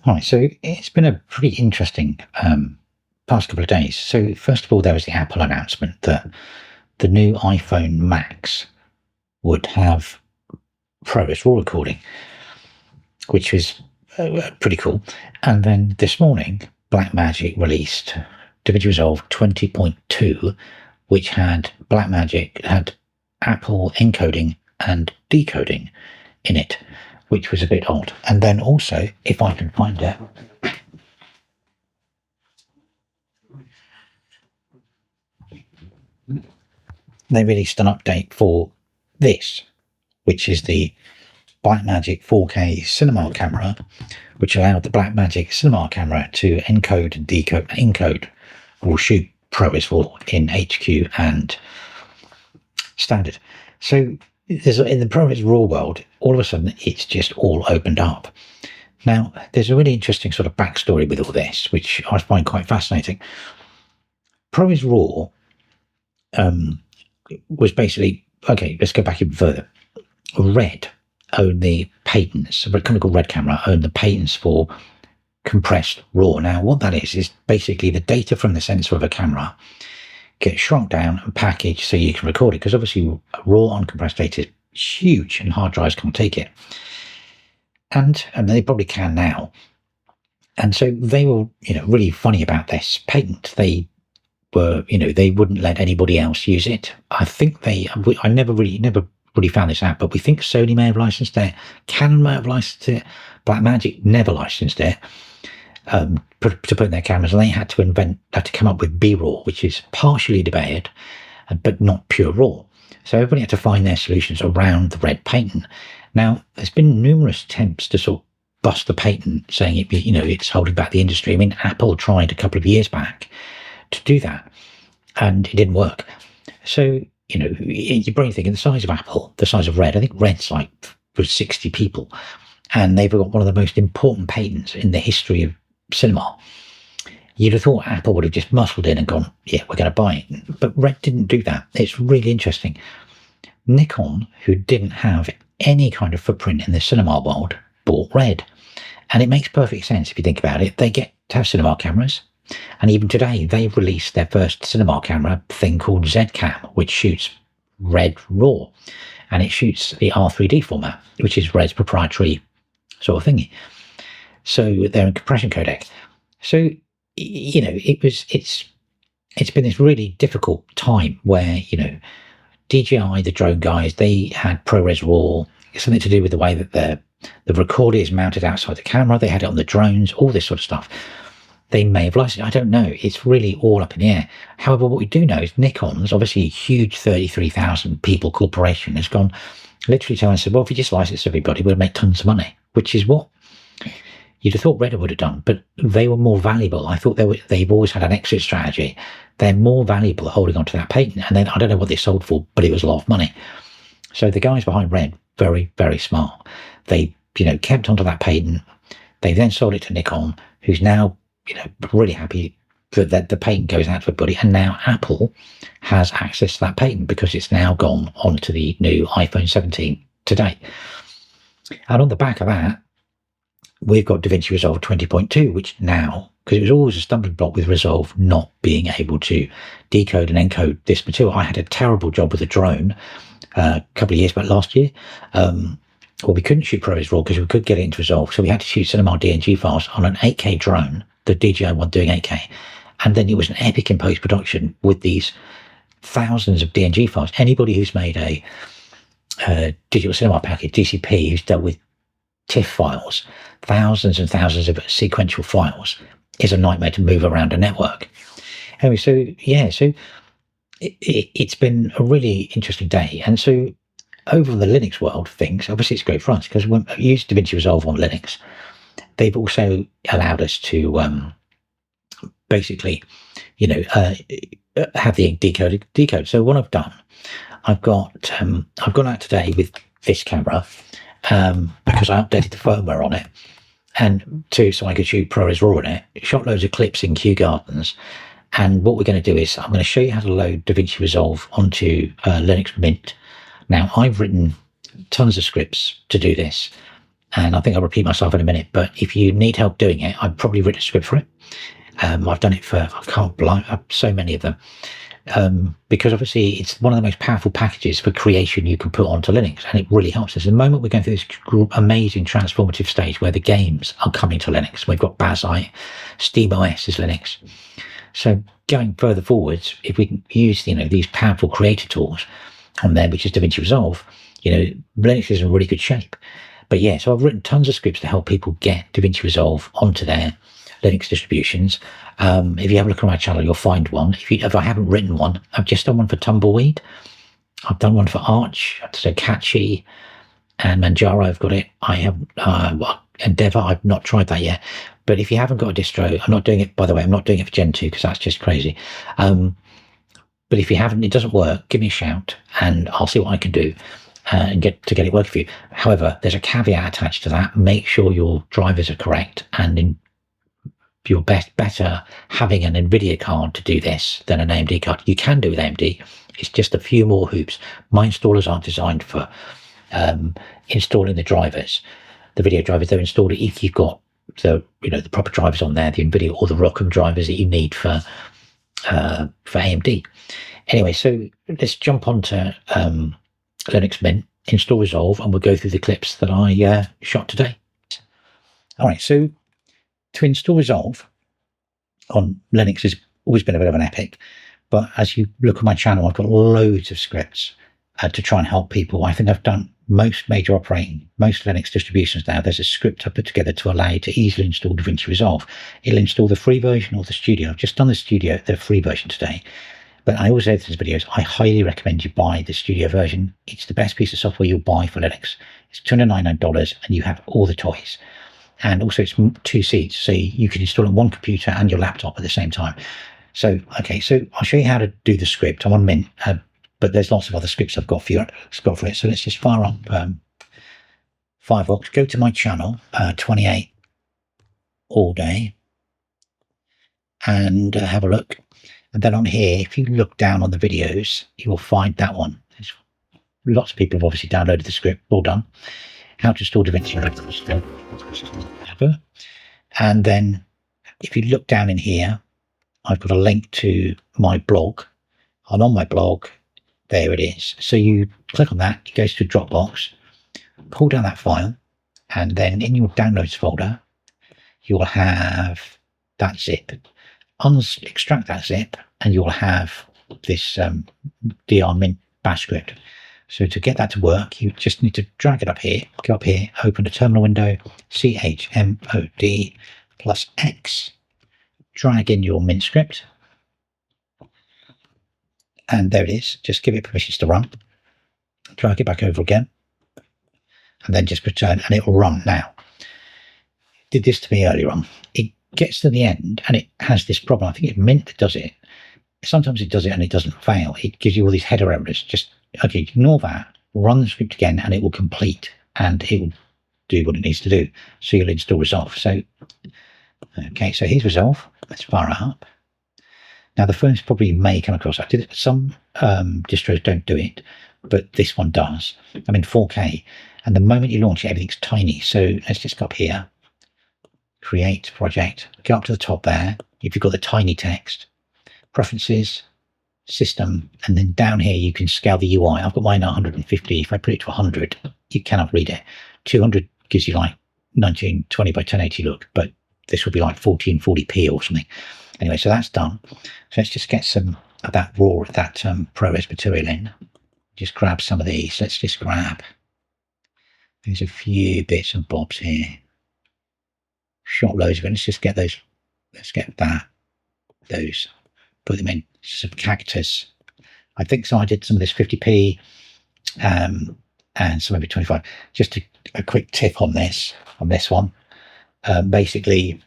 Hi, so it's been a pretty interesting past couple of days. So first of all, there was the Apple announcement that the new iPhone Max would have ProRes RAW recording, which was pretty cool. And then this morning, Blackmagic released DaVinci Resolve 20.2, which had Apple encoding and decoding in it, which was a bit odd. And then also, if I can find it, they released an update for this, which is the Blackmagic 4K cinema camera, which allowed the Blackmagic cinema camera to encode and decode. Encode will shoot ProRes RAW in HQ and standard. So in the ProRes RAW world, all of a sudden it's just all opened up. Now, there's a really interesting sort of backstory with all this, which I find quite fascinating. ProRes RAW was basically, okay, let's go back even further. Red owned the patents, a company called Red Camera owned the patents for compressed RAW. Now, what that is basically the data from the sensor of a camera gets shrunk down and packaged so you can record it, because obviously raw uncompressed data is huge and hard drives can't take it. And they probably can now. And so they were, really funny about this patent. They were, they wouldn't let anybody else use it. I think I never really found this out, but we think Sony may have licensed it, Canon may have licensed it, Blackmagic never licensed it to put in their cameras, and they had to come up with B-RAW, which is partially debated, but not pure RAW. So everybody had to find their solutions around the Red patent. Now, there's been numerous attempts to sort of bust the patent, saying it's holding back the industry. I mean, Apple tried a couple of years back to do that, and it didn't work. So, your brain thinking the size of Apple, the size of Red, I think Red's like for 60 people, and they've got one of the most important patents in the history of cinema. You'd have thought Apple would have just muscled in and gone, yeah, we're going to buy it. But Red didn't do that. It's really interesting. Nikon, who didn't have any kind of footprint in the cinema world, bought Red. And it makes perfect sense if you think about it. They get to have cinema cameras. And even today, they've released their first cinema camera thing called Z-Cam, which shoots Red RAW. And it shoots the R3D format, which is Red's proprietary sort of thingy. So they're in compression codec. So, it's been this really difficult time where, DJI, the drone guys, they had ProRes RAW, something to do with the way that the recorder is mounted outside the camera. They had it on the drones, all this sort of stuff. They may have licensed it. I don't know. It's really all up in the air. However, what we do know is Nikon's, obviously a huge 33,000 people corporation, has gone literally to us and said, well, if you just license everybody, we'll make tons of money, which is what you'd have thought Reddit would have done, but they were more valuable. I thought they've always had an exit strategy. They're more valuable holding on to that patent. And then I don't know what they sold for, but it was a lot of money. So the guys behind Red, very, very smart. They, kept onto that patent. They then sold it to Nikon, who's now, really happy that the patent goes out to everybody. And now Apple has access to that patent because it's now gone onto the new iPhone 17 today. And on the back of that, we've got DaVinci Resolve 20.2, which now, because it was always a stumbling block with Resolve not being able to decode and encode this material. I had a terrible job with a drone a couple of years back last year. Well, we couldn't shoot ProRes RAW because we could get it into Resolve. So we had to shoot cinema DNG files on an 8K drone, the DJI one doing 8K. And then it was an epic in post-production with these thousands of DNG files. Anybody who's made a digital cinema package, DCP, who's dealt with TIFF files, thousands and thousands of sequential files, is a nightmare to move around a network. Anyway, so it's been a really interesting day. And so over the Linux world of things, obviously it's great for us because when we use DaVinci Resolve on Linux, they've also allowed us to basically, have the decode. So what I've done, I've gone out today with this camera because I updated the firmware on it, and so I could shoot ProRes RAW in it. Shot loads of clips in Kew Gardens, and what we're going to do is I'm going to show you how to load DaVinci Resolve onto Linux Mint. Now, I've written tons of scripts to do this, And I think I'll repeat myself in a minute, but if you need help doing it, I've probably written a script for it. I've done it for, I can't believe, so many of them. Because obviously it's one of the most powerful packages for creation you can put onto Linux, and it really helps us. At the moment, we're going through this amazing transformative stage where the games are coming to Linux. We've got Bazite, SteamOS is Linux. So going further forwards, if we can use these powerful creator tools on there, which is DaVinci Resolve, Linux is in really good shape. But yeah, so I've written tons of scripts to help people get DaVinci Resolve onto their Linux distributions. If you have a look at my channel, you'll find one. If I haven't written one, I've just done one for Tumbleweed. I've done one for Arch, so Catchy and Manjaro. I've got it. I have Endeavour. I've not tried that yet. But if you haven't got a distro, I'm not doing it. By the way, I'm not doing it for Gen 2 because that's just crazy. But if you haven't, it doesn't work, give me a shout, and I'll see what I can do and get it working for you. However, there's a caveat attached to that. Make sure your drivers are correct, and you're better having an NVIDIA card to do this than an AMD card. You can do with AMD. It's just a few more hoops. My installers aren't designed for installing the drivers, the video drivers. They're installed if you've got the proper drivers on there, the NVIDIA or the Rockham drivers that you need for AMD. Anyway, so let's jump onto Linux Mint, install Resolve, and we'll go through the clips that I shot today. All right, so to install Resolve on Linux has always been a bit of an epic, but as you look at my channel, I've got loads of scripts to try and help people. I think I've done most Linux distributions now. There's a script I put together to allow you to easily install DaVinci Resolve. It'll install the free version or the studio. I've just done the free version today, but I always say to these videos, I highly recommend you buy the studio version. It's the best piece of software you'll buy for Linux. It's $299 and you have all the toys. And also it's 2 seats, so you can install it on one computer and your laptop at the same time. So, okay, so I'll show you how to do the script. I'm on Mint, but there's lots of other scripts I've got for it. So let's just fire up Firefox, go to my channel, 28 all day, and have a look. And then on here, if you look down on the videos, you will find that one. Lots of people have obviously downloaded the script. All done. How to install DaVinci. And then if you look down in here, I've got a link to my blog. And on my blog, there it is. So you click on that, it goes to Dropbox, pull down that file, and then in your downloads folder, you'll have that zip. Extract that zip, and you'll have this DR Mint bash script. So to get that to work, you just need to drag it up here, go up here, open the terminal window, chmod +X, drag in your Mint script, and there it is. Just give it permissions to run, drag it back over again, and then just return, and it will run. Now, it did this to me earlier on. It gets to the end, and it has this problem. I think it's Mint that does it. Sometimes it does it and it doesn't fail. It gives you all these header errors. Just, okay, ignore that, run the script again, and it will complete, and it will do what it needs to do. So you'll install Resolve. So, okay, so here's Resolve. Let's fire it up. Now, the first probably may come across. Some distros don't do it, but this one does. I'm in 4K, and the moment you launch it, everything's tiny. So let's just go up here, create project, go up to the top there. If you've got the tiny text, preferences, system, and then down here you can scale the UI. I've got mine at 150. If I put it to 100, you cannot read it. 200 gives you like 1920 by 1080 look, but this will be like 1440p or something. Anyway, so that's done. So let's just get some of that raw, that ProRes material in. Just grab some of these. Let's just grab, there's a few bits and bobs here. Shot loads of it. Let's just get those. Let's get those. Put them in. Some cactus. I think so. I did some of this 50p and some of it 25. Just a quick tip on this one. Basically,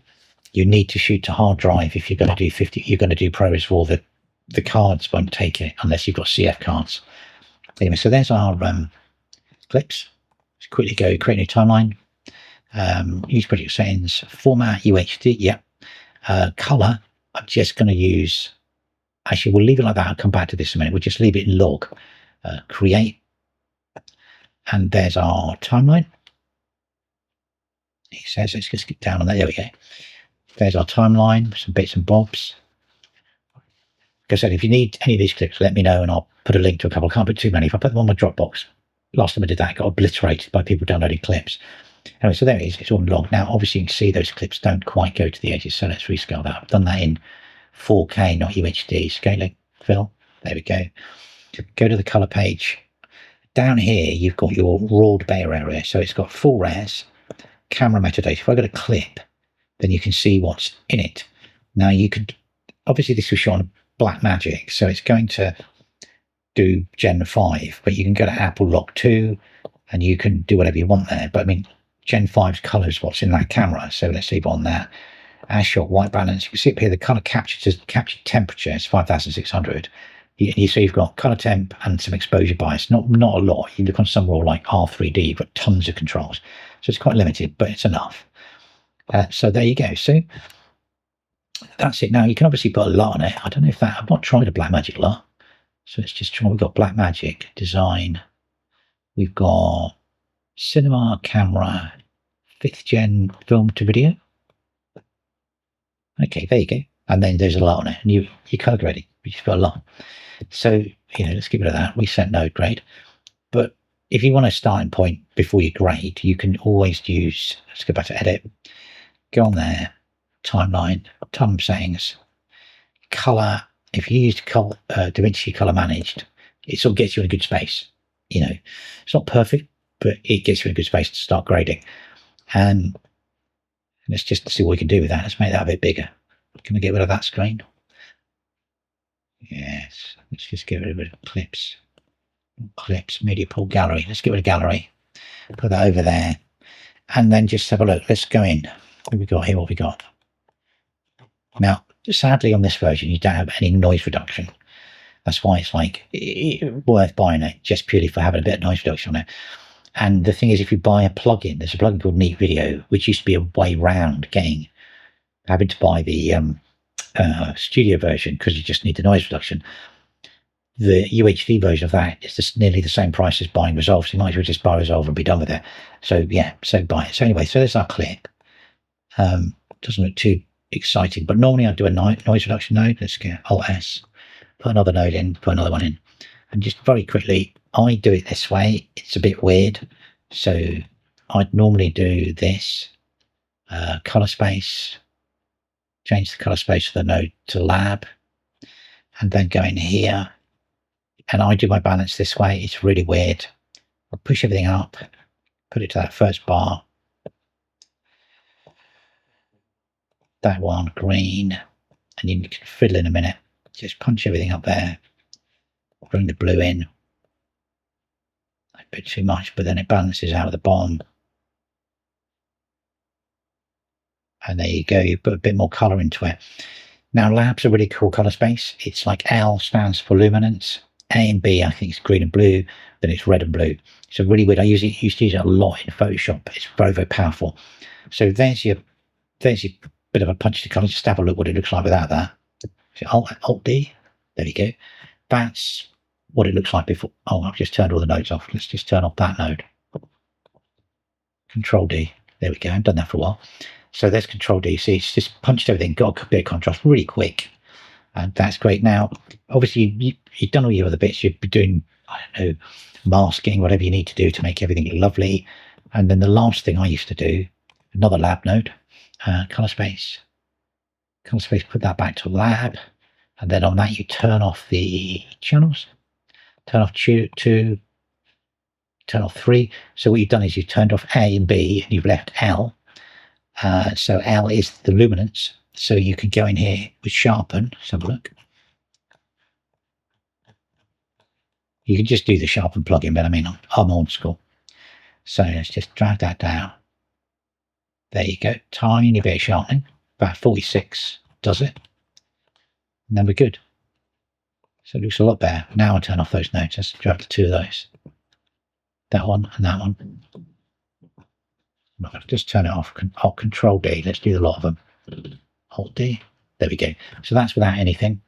you need to shoot to hard drive if you're going to do 50. You're going to do ProRes RAW. The cards won't take it unless you've got CF cards. Anyway, so there's our clips. Let's quickly go create a new timeline. Use project settings. Format UHD. Yep. Color. I'm just going to use. Actually, we'll leave it like that. I'll come back to this in a minute. We'll just leave it in log. Create. And there's our timeline. He says, let's just get down on there. There we go. There's our timeline, some bits and bobs. Like I said, if you need any of these clips, let me know and I'll put a link to a couple. I can't put too many. If I put them on my Dropbox, last time I did that, it got obliterated by people downloading clips. Anyway, so there it is. It's all logged. Now, obviously, you can see those clips don't quite go to the edges, so let's rescale that. I've done that in 4K, not UHD. Scaling, fill. There we go. Go to the color page. Down here, you've got your raw data area. So it's got full res, camera metadata. If I go to clip, then you can see what's in it. Now, you could, obviously, this was shot on Blackmagic, so it's going to do Gen 5, but you can go to Apple Lock 2 and you can do whatever you want there. But I mean, Gen 5's color is what's in that camera. So let's leave on that. As shot white balance, you can see up here the color capture temperature is 5600. You see you've got color temp and some exposure bias, not a lot. You look on some raw like R3D, you've got tons of controls. So it's quite limited, but it's enough. So there you go. So that's it. Now you can obviously put a lot on it. I don't know if that, I've not tried a Blackmagic lot. So let's just try, we've got Blackmagic design. We've got cinema camera, 5th gen film to video. Okay, there you go. And then there's a lot on it. And you're color grading, you just put a lot. So, let's get rid of that. Reset node grade. But if you want a starting point before you grade, you can always use, let's go back to edit, go on there, timeline, time settings, color. If you use DaVinci color managed, it sort of gets you in a good space. It's not perfect, but it gets you in a good space to start grading. And let's just see what we can do with that. Let's make that a bit bigger. Can we get rid of that screen? Yes. Let's just get rid of clips. Clips, media pool, gallery. Let's get rid of gallery. Put that over there. And then just have a look. Let's go in. What have we got here? What have we got? Now, sadly, on this version, you don't have any noise reduction. That's why it's like worth buying it, just purely for having a bit of noise reduction on it. And the thing is, if you buy a plugin, there's a plugin called Neat Video, which used to be a way round having to buy the studio version because you just need the noise reduction. The UHD version of that is just nearly the same price as buying Resolve, so you might as well just buy Resolve and be done with it. So yeah, so buy it. So anyway, so there's our clip. Doesn't look too exciting, but normally I do a noise reduction node. Let's get Alt-S, put another node in, put another one in. And just very quickly, I do it this way. It's a bit weird. So I'd normally do this, color space, change the color space of the node to lab, and then go in here. And I do my balance this way. It's really weird. I'll push everything up, put it to that first bar. That one, green, and you can fiddle in a minute. Just punch everything up there. Bring the blue in. A bit too much, but then it balances out at the bottom. And there you go, you put a bit more color into it. Now, lab's a really cool color space. It's like L stands for luminance. A and B, I think it's green and blue. Then it's red and blue. So really weird. I used to use it a lot in Photoshop. It's very, very powerful. So there's your bit of a punch to color. Just have a look what it looks like without that. So Alt D. There we go. That's what it looks like before. Oh, I've just turned all the nodes off. Let's just turn off that node. Control D. There we go. I've done that for a while. So there's Control D. See, it's just punched everything, got a bit of contrast really quick. And that's great. Now, obviously, you've done all your other bits. You'd be doing, I don't know, masking, whatever you need to do to make everything look lovely. And then the last thing I used to do, another lab node, color space. Color space, put that back to lab. And then on that, you turn off the channels. Turn off 2, turn off 3. So what you've done is you've turned off A and B, and you've left L. So L is the luminance. So you can go in here with sharpen. Let's have a look. You can just do the sharpen plugin, but I mean, I'm old school. So let's just drag that down. There you go. Tiny bit of sharpening. About 46 does it. And then we're good. So it looks a lot better. Now I'll turn off those nodes. Let's drag the 2 of those. That one and that one. I'm going to just turn it off. I'll Control D. Let's do a lot of them. Alt D. There we go. So that's without anything.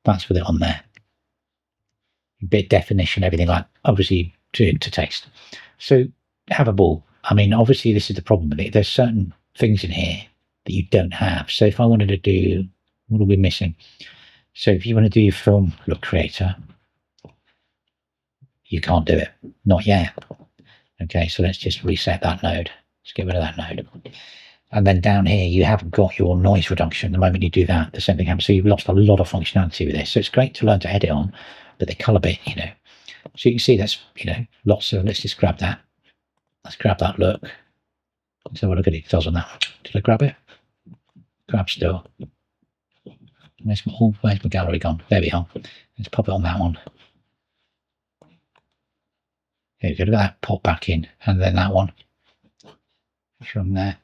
That's with it on there. Bit definition, everything like obviously to taste. So have a ball. I mean, obviously this is the problem with it. There's certain things in here that you don't have. So if I wanted to do, what are we missing? So if you want to do your film look creator, you can't do it. Not yet. Okay, so let's just reset that node. Let's get rid of that node. And then down here, you haven't got your noise reduction. The moment you do that, the same thing happens. So you've lost a lot of functionality with this. So it's great to learn to edit on, but the color bit, you know. So you can see that's, you know, lots of, let's just grab that. Let's grab that look. Let's have a look at it. It does on that one. Did I grab it? Grab still. Where's my gallery gone? There we are. Let's pop it on that one. There you go. Look at that. Pop back in. And then that one. From there.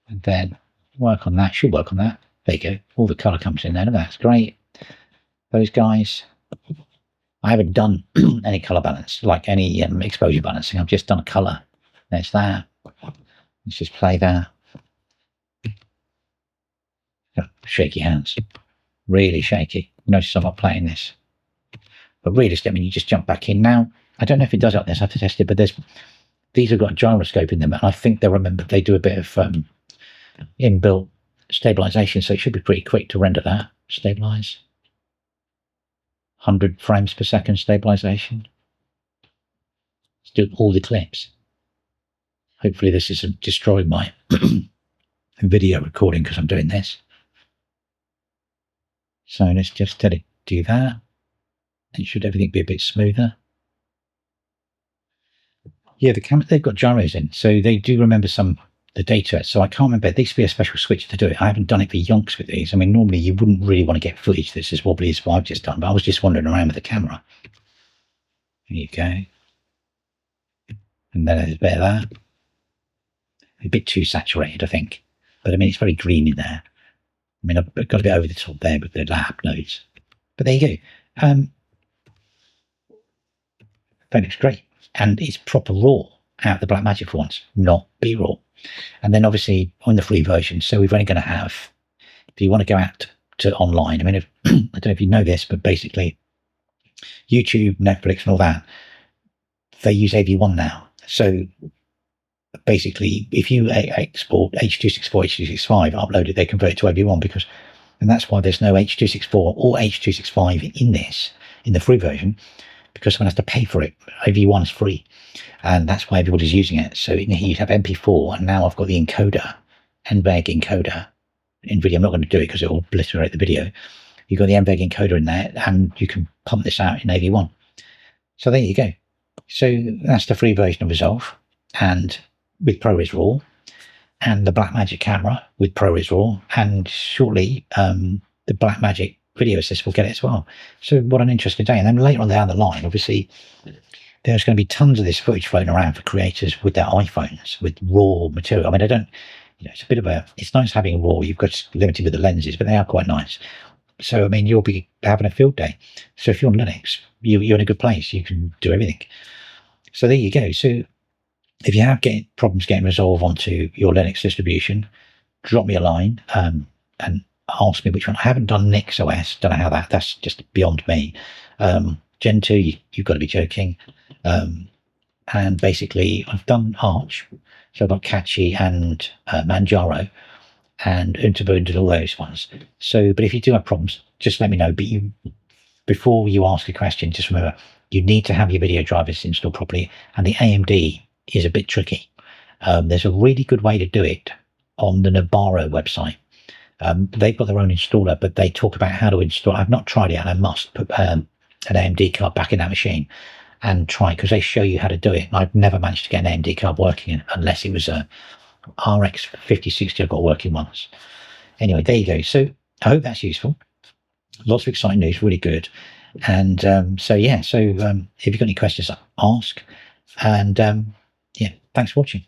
And then work on that. Should work on that. There you go. All the colour comes in there. Look, that's great. Those guys. I haven't done any colour balance, like any exposure balancing. I've just done a colour. There's that. Let's just play that. Oh, shaky hands. Really shaky. Notice I'm not playing this. But realistically, I mean, you just jump back in. Now, I don't know if it does like this. I have to test it, but these have got a gyroscope in them, and I think they do a bit of inbuilt stabilization, so it should be pretty quick to render that. Stabilize. 100 frames per second stabilization. Let's do all the clips. Hopefully this isn't destroying my video recording because I'm doing this. So let's just do that. And should everything be a bit smoother? Yeah, the camera, they've got gyros in, so they do remember the data. So I can't remember. There used to be a special switch to do it. I haven't done it for yonks with these. I mean, normally you wouldn't really want to get footage that's as wobbly as what I've just done, but I was just wandering around with the camera. There you go. And then there's a bit of that. A bit too saturated, I think. But I mean, it's very green in there. I mean, I've got a bit over the top there with the lap nodes. But there you go. That looks great. And it's proper raw out of the Blackmagic for once, not B-raw. And then obviously on the free version, so we're only going to have, if you want to go out to online, I mean, I don't know if you know this, but basically YouTube, Netflix and all that, they use AV1 now. So basically, if you export H.264, H.265, upload it, they convert it to AV1 and that's why there's no H.264 or H.265 in this, in the free version, because someone has to pay for it. AV1 is free, and that's why everybody's using it. So you have MP4, and now I've got the encoder, NVEG encoder in video. I'm not going to do it because it will obliterate the video. You've got the NVEG encoder in there, and you can pump this out in AV1. So there you go. So that's the free version of Resolve, and with ProRes RAW, and the Blackmagic camera with ProRes RAW, and shortly the Blackmagic video assist will get it as well. So what an interesting day. And then later on down the line, obviously, there's going to be tons of this footage floating around for creators with their iPhones, with raw material. I mean, it's a bit of it's nice having raw. You've got limited with the lenses, but they are quite nice. So, I mean, you'll be having a field day. So if you're on Linux, you're in a good place. You can do everything. So there you go. So if you have problems getting Resolve onto your Linux distribution, drop me a line and ask me which one. I haven't done Nix OS. Don't know how that's just beyond me. Gen 2, you've got to be joking. And basically, I've done Arch. So I've got Catchy and Manjaro and Ubuntu and all those ones. So, but if you do have problems, just let me know. But before you ask a question, just remember, you need to have your video drivers installed properly. And the AMD is a bit tricky. There's a really good way to do it on the Nabarro website. They've got their own installer, but they talk about how to install. I've not tried it, and I must put an AMD card back in that machine and try, because they show you how to do it. I've never managed to get an AMD card working unless it was a RX 5060 I got working once. Anyway, there you go. So I hope that's useful. Lots of exciting news, really good. And so if you've got any questions, ask. And yeah, thanks for watching.